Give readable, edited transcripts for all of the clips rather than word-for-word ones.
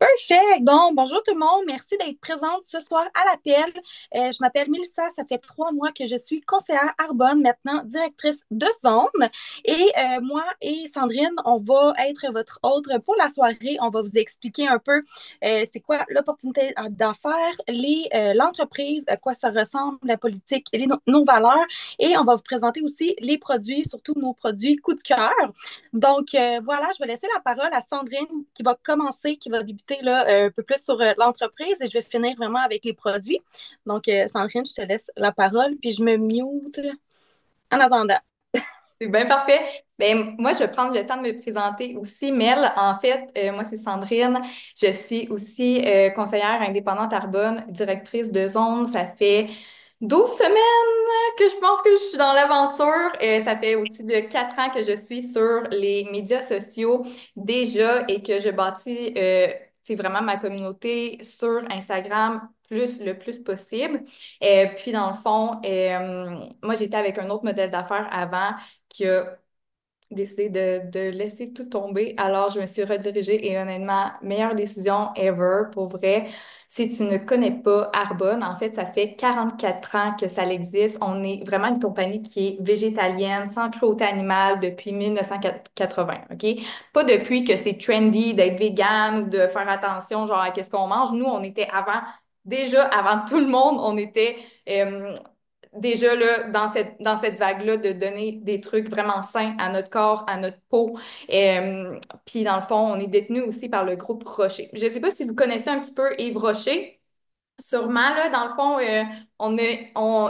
Perfect. Donc, bonjour tout le monde. Merci d'être présente ce soir à l'appel. Je m'appelle Mélissa. Ça fait 3 mois que je suis conseillère Arbonne, maintenant directrice de zone. Et moi et Sandrine, on va être votre hôte pour la soirée. On va vous expliquer un peu c'est quoi l'opportunité d'affaires, l'entreprise, à quoi ça ressemble, la politique et nos valeurs. Et on va vous présenter aussi les produits, surtout nos produits coup de cœur. Donc, voilà, je vais laisser la parole à Sandrine qui va commencer, qui va débuter là, un peu plus sur l'entreprise et je vais finir vraiment avec les produits. Donc, Sandrine, je te laisse la parole, puis je me mute en attendant. C'est bien parfait. Ben, moi, je vais prendre le temps de me présenter aussi. Mel, en fait, moi, c'est Sandrine. Je suis aussi conseillère indépendante Arbonne, directrice de zone. Ça fait 12 semaines que je pense que je suis dans l'aventure. Ça fait au-dessus de 4 ans que je suis sur les médias sociaux déjà et que je bâtis c'est vraiment ma communauté sur Instagram le plus possible. Puis, dans le fond, moi, j'étais avec un autre modèle d'affaires avant qui a décidé de laisser tout tomber. Alors, je me suis redirigée et honnêtement, meilleure décision ever, pour vrai. Si tu ne connais pas Arbonne, en fait, ça fait 44 ans que ça existe. On est vraiment une compagnie qui est végétalienne, sans cruauté animale depuis 1980, OK? Pas depuis que c'est trendy d'être vegan ou de faire attention, genre, à qu'est-ce qu'on mange. Nous, on était déjà avant tout le monde, on était déjà là, dans cette vague-là, de donner des trucs vraiment sains à notre corps, à notre peau. Puis dans le fond, on est détenu aussi par le groupe Rocher. Je ne sais pas si vous connaissez un petit peu Yves Rocher. Sûrement, là, dans le fond,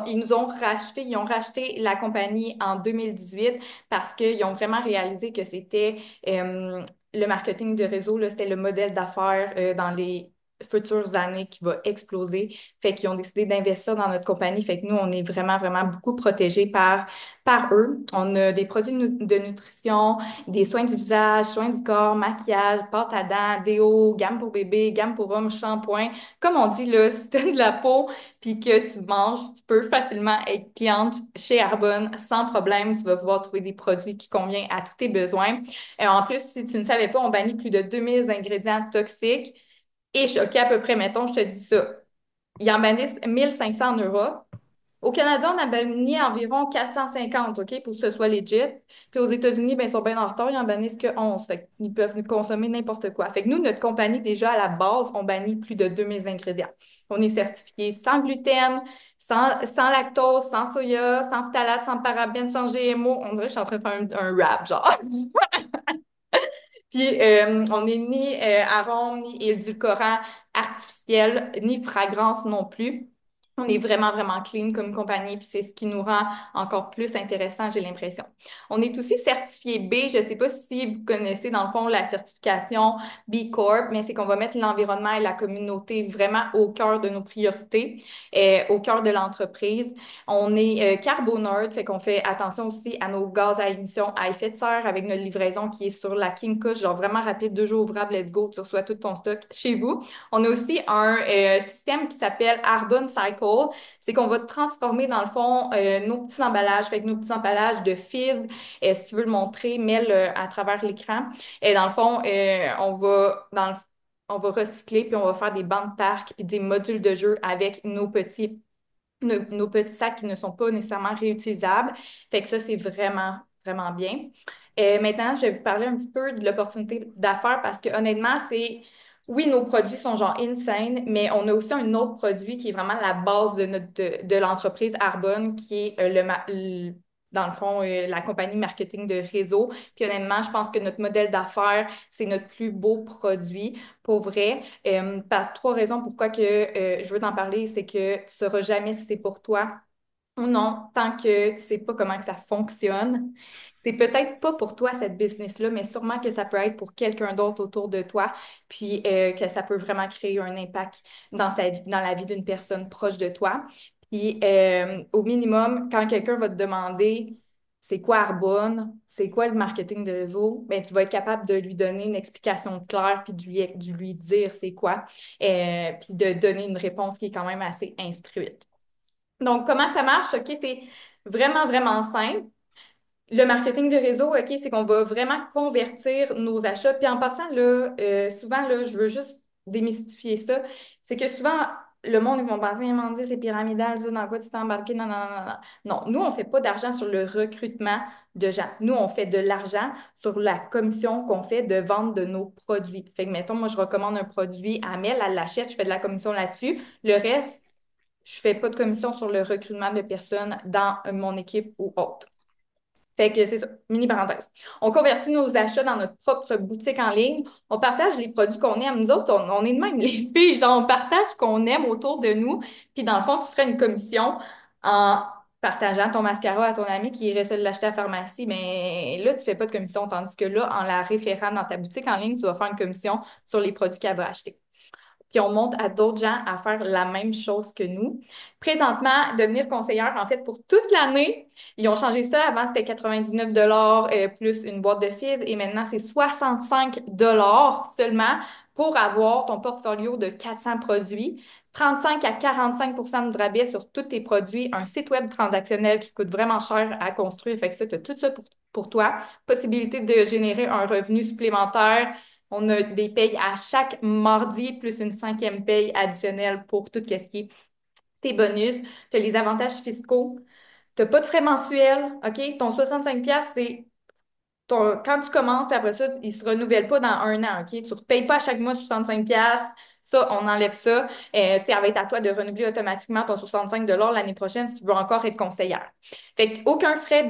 ils ont racheté la compagnie en 2018 parce qu'ils ont vraiment réalisé que c'était le marketing de réseau, là, c'était le modèle d'affaires dans les futures années qui va exploser. Fait qu'ils ont décidé d'investir dans notre compagnie. Fait que nous, on est vraiment, vraiment beaucoup protégés par eux. On a des produits de nutrition, des soins du visage, soins du corps, maquillage, pâte à dents, déo, gamme pour bébé, gamme pour homme, shampoing. Comme on dit, là, si tu as de la peau puis que tu manges, tu peux facilement être cliente chez Arbonne sans problème. Tu vas pouvoir trouver des produits qui conviennent à tous tes besoins. En plus, si tu ne savais pas, on bannit plus de 2000 ingrédients toxiques. Et choqué à peu près, mettons, je te dis ça. Ils en bannissent 1500 en Europe. Au Canada, on a banni environ 450, OK, pour que ce soit legit. Puis aux États-Unis, ben, ils sont bien en retard, ils en bannissent que 11. Fait qu'ils peuvent consommer n'importe quoi. Fait que nous, notre compagnie, déjà, à la base, on bannit plus de 2000 ingrédients. On est certifié sans gluten, sans lactose, sans soya, sans phtalate, sans parabènes, sans GMO. On dirait que je suis en train de faire un rap, genre. Puis, on n'est ni arôme, ni édulcorant artificiel, ni fragrance non plus. On est vraiment, vraiment clean comme compagnie, puis c'est ce qui nous rend encore plus intéressant, j'ai l'impression. On est aussi certifié B. Je ne sais pas si vous connaissez, dans le fond, la certification B Corp, mais c'est qu'on va mettre l'environnement et la communauté vraiment au cœur de nos priorités, au cœur de l'entreprise. On est carboneutre, fait qu'on fait attention aussi à nos gaz à émissions à effet de serre avec notre livraison qui est sur la King Kush, genre vraiment rapide, 2 jours ouvrables, let's go, tu reçois tout ton stock chez vous. On a aussi un système qui s'appelle Arbon Cycle. C'est qu'on va transformer dans le fond nos petits emballages, fait que nos petits emballages de fibres, si tu veux le montrer, mets-le à travers l'écran. Et dans le fond, on va recycler puis on va faire des bancs de parc puis des modules de jeu avec nos petits sacs qui ne sont pas nécessairement réutilisables. Fait que ça, c'est vraiment, vraiment bien. Maintenant, je vais vous parler un petit peu de l'opportunité d'affaires parce que honnêtement, oui, nos produits sont genre insane, mais on a aussi un autre produit qui est vraiment la base de l'entreprise Arbonne, qui est dans le fond, la compagnie marketing de réseau. Puis honnêtement, je pense que notre modèle d'affaires, c'est notre plus beau produit, pour vrai. Par 3 raisons pourquoi que je veux t'en parler, c'est que tu ne sauras jamais si c'est pour toi ou non, tant que tu sais pas comment que ça fonctionne. C'est peut-être pas pour toi cette business-là, mais sûrement que ça peut être pour quelqu'un d'autre autour de toi, puis que ça peut vraiment créer un impact dans sa vie, dans la vie d'une personne proche de toi. Puis au minimum, quand quelqu'un va te demander c'est quoi Arbonne, c'est quoi le marketing de réseau, ben, tu vas être capable de lui donner une explication claire, puis de lui dire c'est quoi, puis de donner une réponse qui est quand même assez instruite. Donc, comment ça marche? OK, c'est vraiment, vraiment simple. Le marketing de réseau, OK, c'est qu'on va vraiment convertir nos achats. Puis en passant, là, souvent, là, je veux juste démystifier ça, c'est que souvent, le monde, ils vont penser, mon Dieu, c'est pyramidal, ça, dans quoi tu t'es embarqué? Non, non, non, non. Non, nous, on fait pas d'argent sur le recrutement de gens. Nous, on fait de l'argent sur la commission qu'on fait de vente de nos produits. Fait que, mettons, moi, je recommande un produit à Mel, elle l'achète, je fais de la commission là-dessus. Le reste, je fais pas de commission sur le recrutement de personnes dans mon équipe ou autre. Fait que c'est ça, mini parenthèse. On convertit nos achats dans notre propre boutique en ligne. On partage les produits qu'on aime. Nous autres, on est de même, les filles. Genre, on partage ce qu'on aime autour de nous. Puis, dans le fond, tu ferais une commission en partageant ton mascara à ton ami qui irait se l'acheter à la pharmacie. Mais là, tu fais pas de commission. Tandis que là, en la référant dans ta boutique en ligne, tu vas faire une commission sur les produits qu'elle va acheter puis on montre à d'autres gens à faire la même chose que nous. Présentement, devenir conseillère, en fait, pour toute l'année, ils ont changé ça. Avant, c'était 99 plus une boîte de fils et maintenant, c'est 65 seulement pour avoir ton portfolio de 400 produits, 35 à 45 de rabais sur tous tes produits, un site web transactionnel qui coûte vraiment cher à construire. Fait que ça, tu as tout ça pour toi. Possibilité de générer un revenu supplémentaire on a des payes à chaque mardi, plus une cinquième paye additionnelle pour tout ce qui est tes bonus. Tu as les avantages fiscaux. Tu n'as pas de frais mensuels. OK? Ton 65$, c'est quand tu commences, puis après ça, il ne se renouvelle pas dans un an. OK? Tu ne repayes pas à chaque mois 65$. Ça, on enlève ça. Ça va être à toi de renouveler automatiquement ton 65 l'année prochaine si tu veux encore être conseillère. Fait aucun frais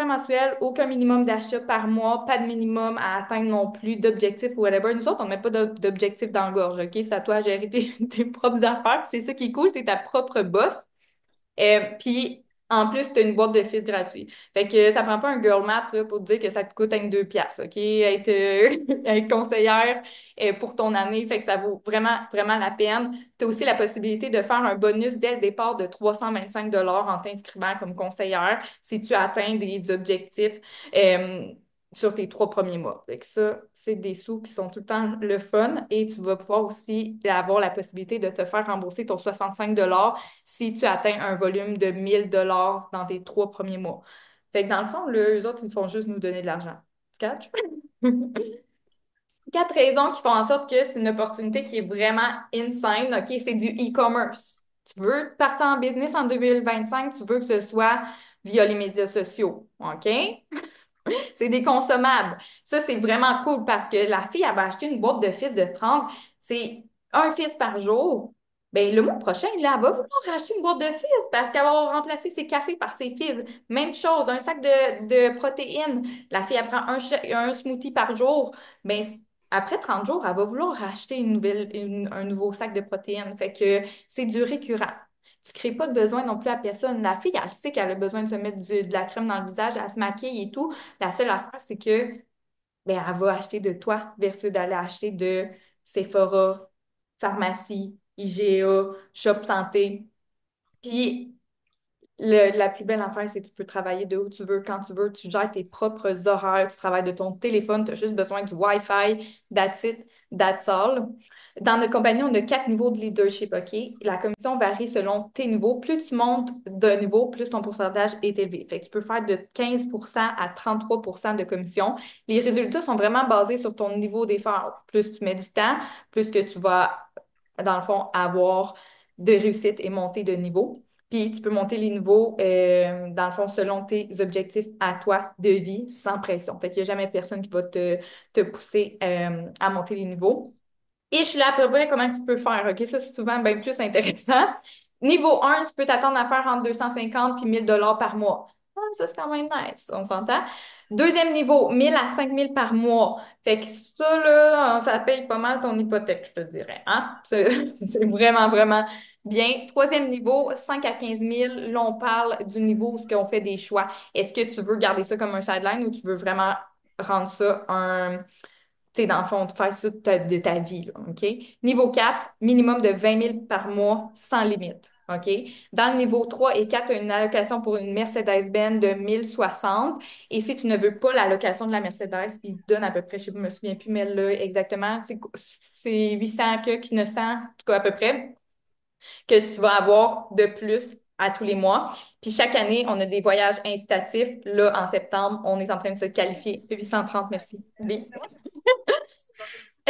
mensuel, aucun minimum d'achat par mois, pas de minimum à atteindre non plus d'objectifs ou whatever. Nous autres, on ne met pas d'objectifs dans la gorge, OK? C'est à toi de gérer tes propres affaires. Puis c'est ça qui est cool, tu es ta propre boss. Puis, en plus, tu as une boîte de fils gratuit. Fait que ça prend pas un girl math là, pour te dire que ça te coûte 2 piastres, OK? Être conseillère pour ton année. Fait que ça vaut vraiment, vraiment la peine. Tu as aussi la possibilité de faire un bonus dès le départ de 325 en t'inscrivant comme conseillère si tu atteins des objectifs. Euh, sur tes 3 premiers mois. Fait que ça, c'est des sous qui sont tout le temps le fun et tu vas pouvoir aussi avoir la possibilité de te faire rembourser ton 65 si tu atteins un volume de 1 000 dans tes 3 premiers mois. Fait que dans le fond, là, eux autres, ils font juste nous donner de l'argent. Tu catches? 4 raisons qui font en sorte que c'est une opportunité qui est vraiment insane. OK, c'est du e-commerce. Tu veux partir en business en 2025, tu veux que ce soit via les médias sociaux. OK? C'est des consommables. Ça, c'est vraiment cool parce que la fille, elle va acheter une boîte de fils de 30. C'est un fils par jour. Ben, le mois prochain, là, elle va vouloir acheter une boîte de fils parce qu'elle va remplacer ses cafés par ses fils. Même chose, un sac de protéines. La fille, elle prend un smoothie par jour. Ben, après 30 jours, elle va vouloir acheter un nouveau sac de protéines. Fait que c'est du récurrent. Tu crées pas de besoin non plus à personne. La fille, elle sait qu'elle a besoin de se mettre de la crème dans le visage, elle se maquille et tout. La seule affaire, c'est que ben, elle va acheter de toi versus d'aller acheter de Sephora, pharmacie, IGA, Shop Santé. Puis la plus belle affaire, c'est que tu peux travailler de où tu veux, quand tu veux. Tu gères tes propres horaires. Tu travailles de ton téléphone. Tu as juste besoin du Wi-Fi. That's it. That's all. Dans notre compagnie, on a 4 niveaux de leadership, OK? La commission varie selon tes niveaux. Plus tu montes d'un niveau, plus ton pourcentage est élevé. Fait que tu peux faire de 15 à 33 de commission. Les résultats sont vraiment basés sur ton niveau d'effort. Plus tu mets du temps, plus que tu vas, dans le fond, avoir de réussite et monter de niveau. Puis tu peux monter les niveaux, dans le fond, selon tes objectifs à toi de vie, sans pression. Fait qu'il n'y a jamais personne qui va te pousser à monter les niveaux. Et je suis là à peu près comment tu peux faire. OK? Ça, c'est souvent bien plus intéressant. Niveau 1, tu peux t'attendre à faire entre 250 et 1 000 par mois. Ah, ça, c'est quand même nice. On s'entend? Deuxième niveau, 1 000 à 5 000 par mois. Fait que ça, là, ça paye pas mal ton hypothèque, je te dirais. Hein? C'est vraiment, vraiment bien. Troisième niveau, 5 à 15 000. Là, on parle du niveau où on fait des choix. Est-ce que tu veux garder ça comme un sideline ou tu veux vraiment rendre ça tu sais, dans le fond, de faire ça de ta vie, là, OK? Niveau 4, minimum de 20 000 par mois sans limite, OK? Dans le niveau 3 et 4, tu as une allocation pour une Mercedes-Benz de 1 060. Et si tu ne veux pas l'allocation de la Mercedes, ils te donnent à peu près, je ne me souviens plus, mais là, exactement, c'est 800 que 900, en tout cas à peu près, que tu vas avoir de plus à tous les mois. Puis chaque année, on a des voyages incitatifs. Là, en septembre, on est en train de se qualifier. 830, merci. Oui.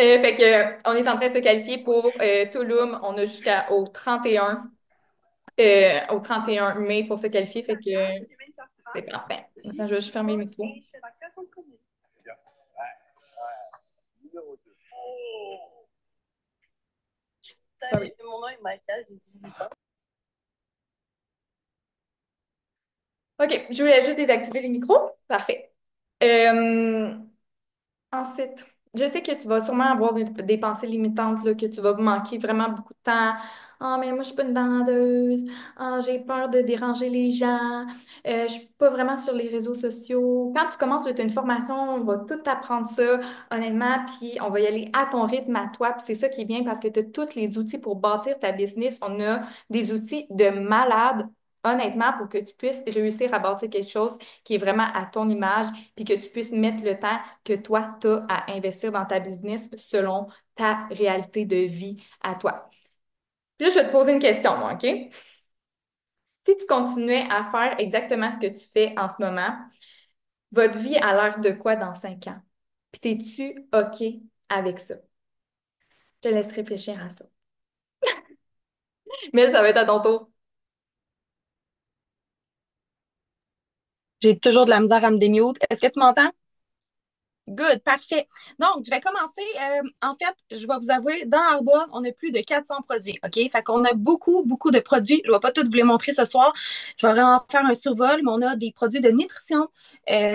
Fait que, on est en train de se qualifier pour Tulum. On a jusqu'au 31, au 31 mai pour se qualifier. Fait que c'est parfait. Maintenant, je vais juste fermer le micro. Ah oui. OK, je voulais juste désactiver les micros. Parfait. Euh, Ensuite, je sais que tu vas sûrement avoir des pensées limitantes, là, que tu vas manquer vraiment beaucoup de temps. Ah, mais moi, je suis pas une vendeuse. Ah, j'ai peur de déranger les gens. Je suis pas vraiment sur les réseaux sociaux. Quand tu commences, tu as une formation, on va tout t'apprendre ça, honnêtement, puis on va y aller à ton rythme, à toi. Puis c'est ça qui est bien parce que tu as tous les outils pour bâtir ta business. On a des outils de malade, honnêtement, pour que tu puisses réussir à bâtir quelque chose qui est vraiment à ton image, puis que tu puisses mettre le temps que toi, tu as à investir dans ta business selon ta réalité de vie à toi. Puis là, je vais te poser une question, moi, OK? Si tu continuais à faire exactement ce que tu fais en ce moment, votre vie a l'air de quoi dans 5 ans? Puis t'es-tu OK avec ça? Je te laisse réfléchir à ça. Mais ça va être à ton tour. J'ai toujours de la misère à me démute. Est-ce que tu m'entends? Good, parfait. Donc, je vais commencer. En fait, je vais vous avouer, dans Arbonne, on a plus de 400 produits, OK? Fait qu'on a beaucoup, beaucoup de produits. Je ne vais pas tous vous les montrer ce soir. Je vais vraiment faire un survol, mais on a des produits de nutrition,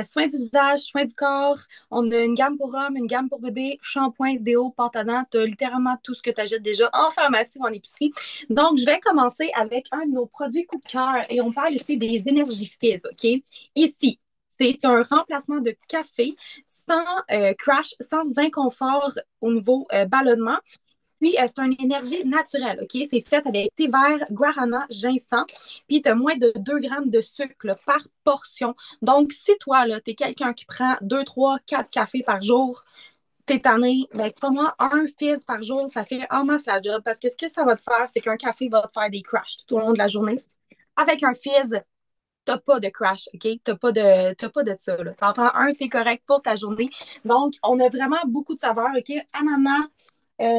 soins du visage, soins du corps. On a une gamme pour hommes, une gamme pour bébé, shampoing, déo, pâte à dents. Tu as littéralement tout ce que tu achètes déjà en pharmacie ou en épicerie. Donc, je vais commencer avec un de nos produits coup de cœur et on parle ici des énergies fizz, OK? Ici, c'est un remplacement de café sans crash, sans inconfort au niveau ballonnement. Puis, c'est une énergie naturelle, OK? C'est fait avec thé vert, guarana, ginseng. Puis, tu as moins de 2 grammes de sucre là, par portion. Donc, si toi, tu es quelqu'un qui prend 2, 3, 4 cafés par jour, t'es tanné, ben, prends-moi un fizz par jour, ça fait en masse la job. Parce que ce que ça va te faire, c'est qu'un café va te faire des crashs tout au long de la journée. Avec un fizz, t'as pas de crash, OK? T'as pas de ça, là. T'en prends un, t'es correct pour ta journée. Donc, on a vraiment beaucoup de saveurs, OK? Ananas,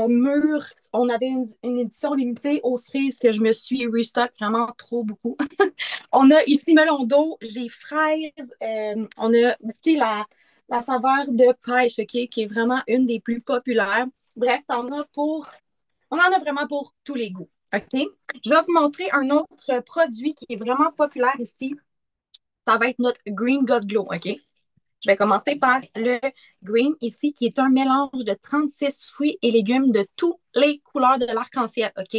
mûr. On avait une édition limitée aux cerises que je me suis restock vraiment trop beaucoup. On a ici melon d'eau, j'ai fraise. On a aussi la saveur de pêche, OK? Qui est vraiment une des plus populaires. Bref, on en a vraiment pour tous les goûts. OK? Je vais vous montrer un autre produit qui est vraiment populaire ici. Ça va être notre Green God Glow, OK? Je vais commencer par le green ici, qui est un mélange de 36 fruits et légumes de toutes les couleurs de l'arc-en-ciel, OK?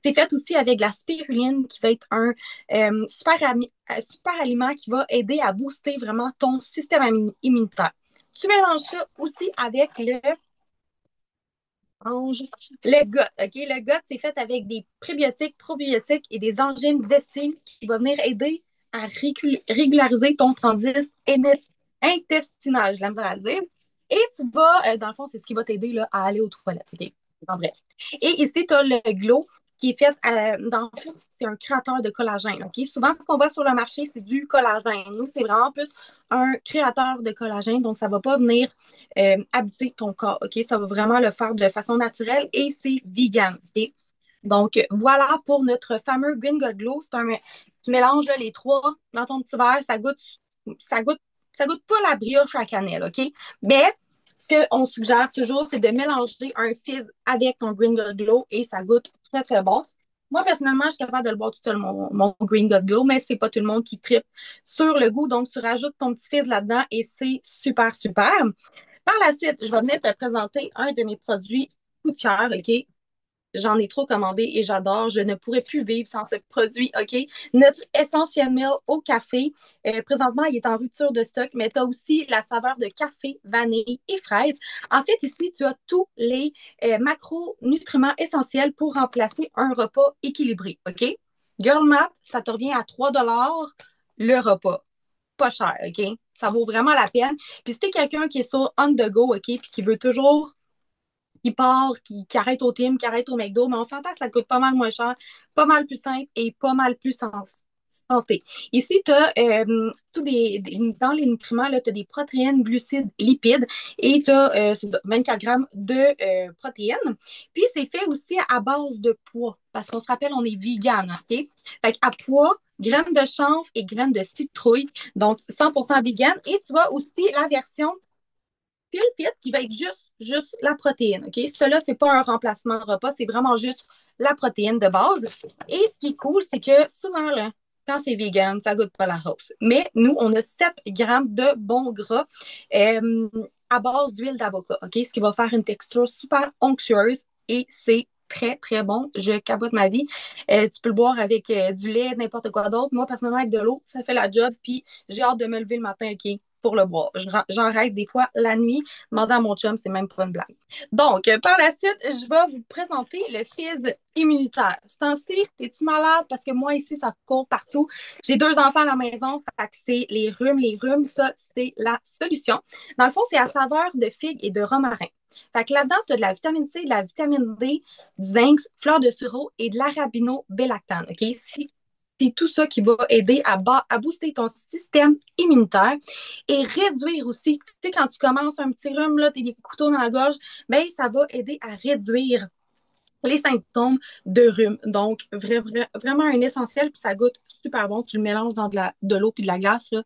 C'est fait aussi avec de la spiruline, qui va être un super aliment qui va aider à booster vraiment ton système immunitaire. Tu mélanges ça aussi avec le gut, OK? Le gut, c'est fait avec des prébiotiques, probiotiques et des enzymes digestives qui vont venir aider à régulariser ton transit intestinal, je l'aime à le dire. Et tu vas, dans le fond, c'est ce qui va t'aider là, à aller aux toilettes, OK? En bref. Et ici, tu as le glow qui est fait, dans le fond, c'est un créateur de collagène, OK? Souvent, ce qu'on voit sur le marché, c'est du collagène. Nous, c'est vraiment plus un créateur de collagène, donc ça ne va pas venir habiter ton corps, OK? Ça va vraiment le faire de façon naturelle et c'est vegan, OK? Donc, voilà pour notre fameux Green God Glow. Tu mélanges là, les trois dans ton petit verre, ça goûte, ça goûte pas la brioche à cannelle, OK? Mais ce qu'on suggère toujours, c'est de mélanger un fizz avec ton Green God Glow et ça goûte très, très bon. Moi, personnellement, je suis capable de le boire tout seul, mon Green God Glow, mais c'est pas tout le monde qui tripe sur le goût. Donc, tu rajoutes ton petit fizz là-dedans et c'est super, super. Par la suite, je vais venir te présenter un de mes produits coup de cœur, OK? J'en ai trop commandé et j'adore. Je ne pourrais plus vivre sans ce produit, OK? Notre Essential Meal au café. Présentement, il est en rupture de stock, mais tu as aussi la saveur de café, vanille et fraise. En fait, ici, tu as tous les macronutriments essentiels pour remplacer un repas équilibré, OK? Girl Map, ça te revient à 3 le repas. Pas cher, OK? Ça vaut vraiment la peine. Puis si t'es quelqu'un qui est sur on the go, OK, puis qui veut toujours qui part, qui arrête au Tim, qui arrête au McDo, mais on s'entend que ça coûte pas mal moins cher, pas mal plus simple et pas mal plus santé. Ici, tu as dans les nutriments, tu as des protéines, glucides, lipides et tu as 24 grammes de protéines. Puis, c'est fait aussi à base de pois parce qu'on se rappelle, on est vegan, OK? Fait à pois, graines de chanvre et graines de citrouille, donc 100% vegan. Et tu vois aussi la version pile fit qui va être juste la protéine. OK? Cela, c'est pas un remplacement de repas, c'est vraiment juste la protéine de base. Et ce qui est cool, c'est que souvent, là, quand c'est vegan, ça goûte pas la rose. Mais nous, on a 7 grammes de bons gras euh, à base d'huile d'avocat. OK? Ce qui va faire une texture super onctueuse et c'est très, très bon. Je capote ma vie. Tu peux le boire avec du lait, n'importe quoi d'autre. Moi, personnellement, avec de l'eau, ça fait la job. Puis j'ai hâte de me lever le matin, OK, pour le boire. J'en rêve des fois la nuit. Demander à mon chum, c'est même pas une blague. Donc, par la suite, je vais vous présenter le fizz immunitaire. Ce temps-ci, es-tu malade? Parce que moi, ici, ça court partout. J'ai 2 enfants à la maison, fait que c'est les rhumes. Les rhumes, ça, c'est la solution. Dans le fond, c'est à saveur de figue et de romarin. Fait que là-dedans, tu as de la vitamine C, de la vitamine D, du zinc, fleur de sureau et de l'arabinobélactane. OK? C'est tout ça qui va aider à booster ton système immunitaire et réduire aussi. Tu sais, quand tu commences un petit rhume, tu as des couteaux dans la gorge, bien, ça va aider à réduire les symptômes de rhume. Donc, vraiment un essentiel, puis ça goûte super bon. Tu le mélanges dans de l'eau puis de la glace, là.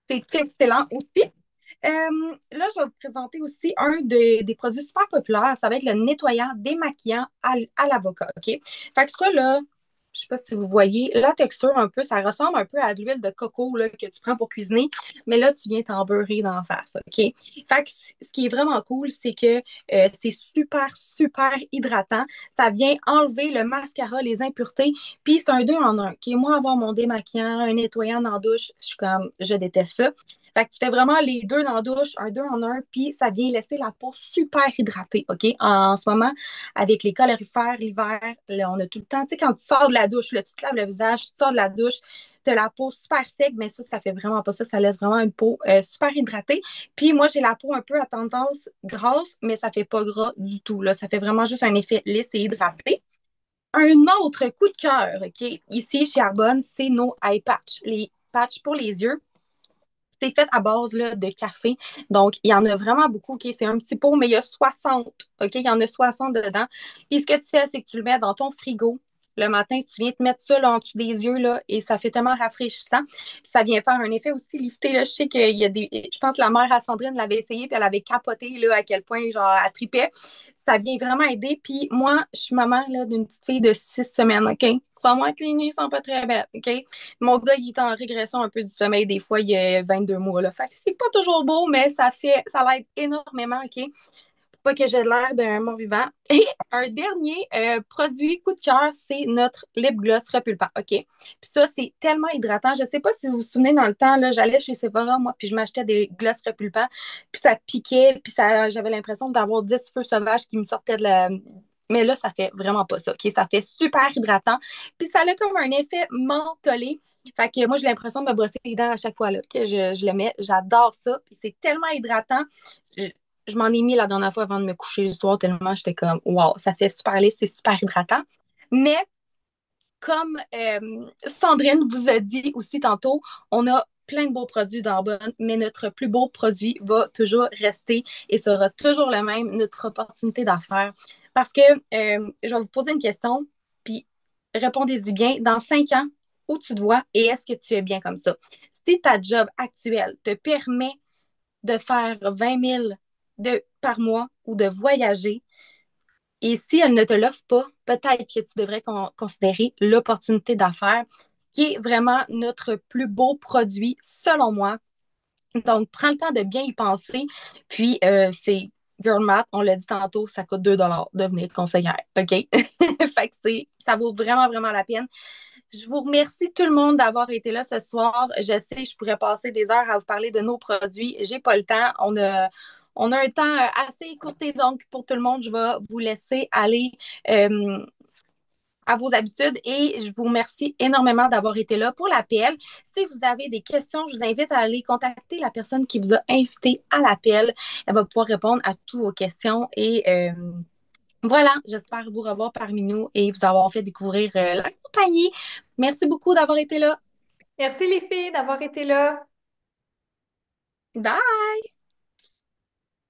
C'est excellent aussi. Là, je vais vous présenter aussi des produits super populaires. Ça va être le nettoyant démaquillant à l'avocat. OK? Fait que ça, là, je sais pas si vous voyez, la texture un peu, ça ressemble un peu à de l'huile de coco là, que tu prends pour cuisiner, mais là, tu viens t'en beurrer d'en face. OK? Fait que ce qui est vraiment cool, c'est que c'est super, super hydratant. Ça vient enlever le mascara, les impuretés, puis c'est un deux en un. OK? Moi, avoir mon démaquillant, un nettoyant dans la douche, je suis comme, je déteste ça. Fait que tu fais vraiment les deux dans la douche, un deux en un, puis ça vient laisser la peau super hydratée, OK? En ce moment, avec les calorifères, l'hiver, là, on a tout le temps, tu sais, quand tu sors de la douche, là, tu te laves le visage, tu sors de la douche, tu as la peau super sec, mais ça fait vraiment pas ça. Ça laisse vraiment une peau super hydratée. Puis moi, j'ai la peau un peu à tendance grasse, mais ça fait pas gras du tout, là. Ça fait vraiment juste un effet lisse et hydraté. Un autre coup de cœur, OK, ici chez Arbonne, c'est nos eye patch, les patchs pour les yeux. C'est fait à base là, de café. Donc, il y en a vraiment beaucoup. OK? C'est un petit pot, mais il y a 60. OK? Il y en a 60 dedans. Puis, ce que tu fais, c'est que tu le mets dans ton frigo. Le matin, tu viens te mettre ça là, en dessous des yeux là, et ça fait tellement rafraîchissant. Puis ça vient faire un effet aussi lifté. Là. Je sais qu'il y a des. Je pense que la mère à Sandrine l'avait essayé, puis elle avait capoté là, à quel point genre, elle tripait. Ça vient vraiment aider. Puis moi, je suis maman là, d'une petite fille de 6 semaines. OK? Crois-moi que les nuits sont pas très belles. OK? Mon gars, il est en régression un peu du sommeil des fois, il y a 22 mois. Là. Fait que c'est pas toujours beau, mais ça l'aide énormément, OK? Pour pas que j'ai l'air d'un mort-vivant. Et un dernier produit coup de cœur, c'est notre lip gloss repulpant, OK? Puis ça, c'est tellement hydratant. Je sais pas si vous vous souvenez, dans le temps, là, j'allais chez Sephora, moi, puis je m'achetais des gloss repulpants, puis ça piquait, puis j'avais l'impression d'avoir 10 feux sauvages qui me sortaient de la, mais là, ça fait vraiment pas ça. OK? Ça fait super hydratant. Puis ça a comme un effet mentholé. Fait que moi, j'ai l'impression de me brosser les dents à chaque fois là, que je le mets. J'adore ça. Puis c'est tellement hydratant. Je, je m'en ai mis la dernière fois avant de me coucher le soir tellement j'étais comme, wow, ça fait super lisse, c'est super hydratant. Mais comme Sandrine vous a dit aussi tantôt, on a plein de beaux produits dans Bonne, mais notre plus beau produit va toujours rester et sera toujours le même, notre opportunité d'affaires. Parce que je vais vous poser une question, puis répondez-y bien. Dans 5 ans, où tu te vois et est-ce que tu es bien comme ça? Si ta job actuelle te permet de faire 20 000 par mois ou de voyager, et si elle ne te l'offre pas, peut-être que tu devrais considérer l'opportunité d'affaires, qui est vraiment notre plus beau produit, selon moi. Donc, prends le temps de bien y penser. Puis, c'est Girl Math, on l'a dit tantôt, ça coûte 2 de devenir conseillère. OK? Fait que ça vaut vraiment, vraiment la peine. Je vous remercie tout le monde d'avoir été là ce soir. Je sais, je pourrais passer des heures à vous parler de nos produits. J'ai pas le temps. On a un temps assez écourté, donc pour tout le monde, je vais vous laisser aller euh, à vos habitudes et je vous remercie énormément d'avoir été là pour l'appel. Si vous avez des questions, je vous invite à aller contacter la personne qui vous a invité à l'appel. Elle va pouvoir répondre à toutes vos questions et voilà, j'espère vous revoir parmi nous et vous avoir fait découvrir la compagnie. Merci beaucoup d'avoir été là. Merci les filles d'avoir été là. Bye!